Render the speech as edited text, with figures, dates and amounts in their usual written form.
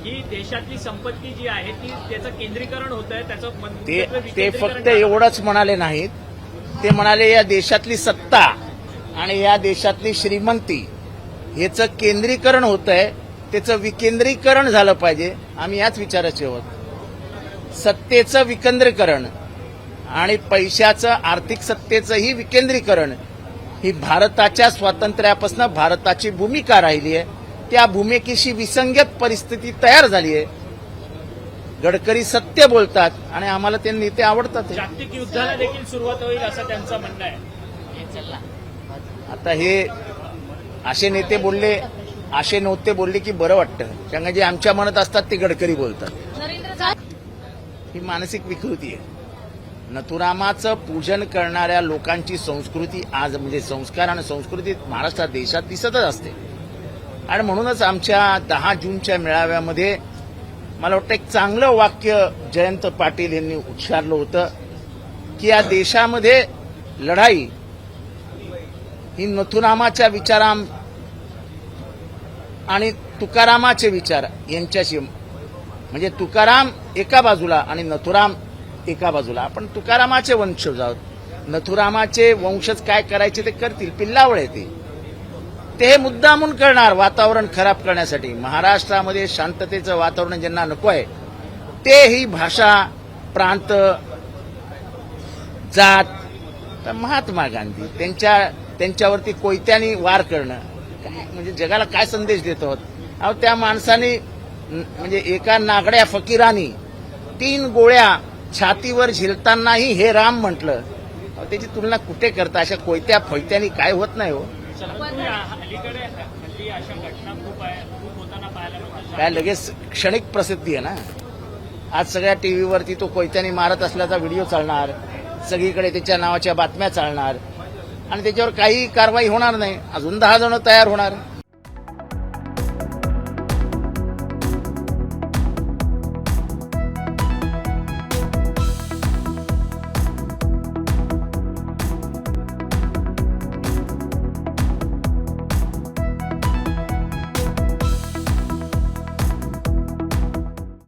ही देशातली संपत्ती जी आहे ती त्याचं केंद्रीकरण होत आहे, त्याचं ते फक्त एवढंच म्हणाले नाहीत. ते म्हणाले या देशातली सत्ता आणि या देशातली श्रीमंती ह्याचं केंद्रीकरण होत आहे, त्याचं विकेंद्रीकरण झालं पाहिजे. आम्ही याच विचाराचे आहोत. सत्तेचं विकेंद्रीकरण आणि पैशाचं आर्थिक सत्तेचंही विकेंद्रीकरण ही भारताच्या स्वातंत्र्यापासून भारताची भूमिका राहिली आहे. त्या भूमिकेशी विसंगत परिस्थिती तयार झाली आहे. गडकरी सत्य बोलतात आणि आम्हाला ते नेते आवडतात. जागतिक युद्धाला देखील सुरुवात होईल असं त्यांचं म्हणणं आहे. आता हे असे नेते बोलले, असे नव्हते बोलले की बरं वाटतं. कारण जे आमच्या मनात असतात ते गडकरी बोलतात. ही मानसिक विकृती आहे. नथुरामाचं पूजन करणाऱ्या लोकांची संस्कृती आज म्हणजे संस्कार आणि संस्कृती महाराष्ट्रात देशात दिसतच असते. आणि म्हणूनच आमच्या 10 जूनच्या मेळाव्यामध्ये मला वाटतं एक चांगलं वाक्य जयंत पाटील यांनी उच्चारलं होतं की या देशामध्ये लढाई ही नथुरामाच्या विचारा आणि तुकारामाचे विचार यांच्याशी, म्हणजे तुकाराम एका बाजूला आणि नथुराम एका बाजूला. आपण तुकारामाचे वंशज आहोत. नथुरामाचे वंशज काय करायचे ते करतील, पिल्लावळ येते ते हे मुद्दामून करणार वातावरण खराब करण्यासाठी. महाराष्ट्रामध्ये शांततेचं वातावरण ज्यांना नको आहे ते ही भाषा, प्रांत, जात, तर महात्मा गांधी त्यांच्यावरती कोयत्यानी वार करणं काय म्हणजे जगाला काय संदेश देत आहोत. अहो त्या माणसाने म्हणजे एका नागड्या फकीरानी 3 गोळ्या छातीवर झेलतानाही हे राम म्हटलं. त्याची तुलना कुठे करता? अशा कोयत्या फैत्यानी काय होत नाही हो. अलीकडे हल्ली अशा घटना खूप होताना पाहायला मिळतात. काय लगेच क्षणिक प्रसिद्धी आहे ना. आज सगळ्या टीव्हीवरती तो कोयत्यानी मारत असल्याचा व्हिडिओ चालणार, सगळीकडे त्याच्या नावाच्या बातम्या चालणार आणि त्याच्यावर काही कारवाई होणार नाही. अजून 10 जण तयार होणार.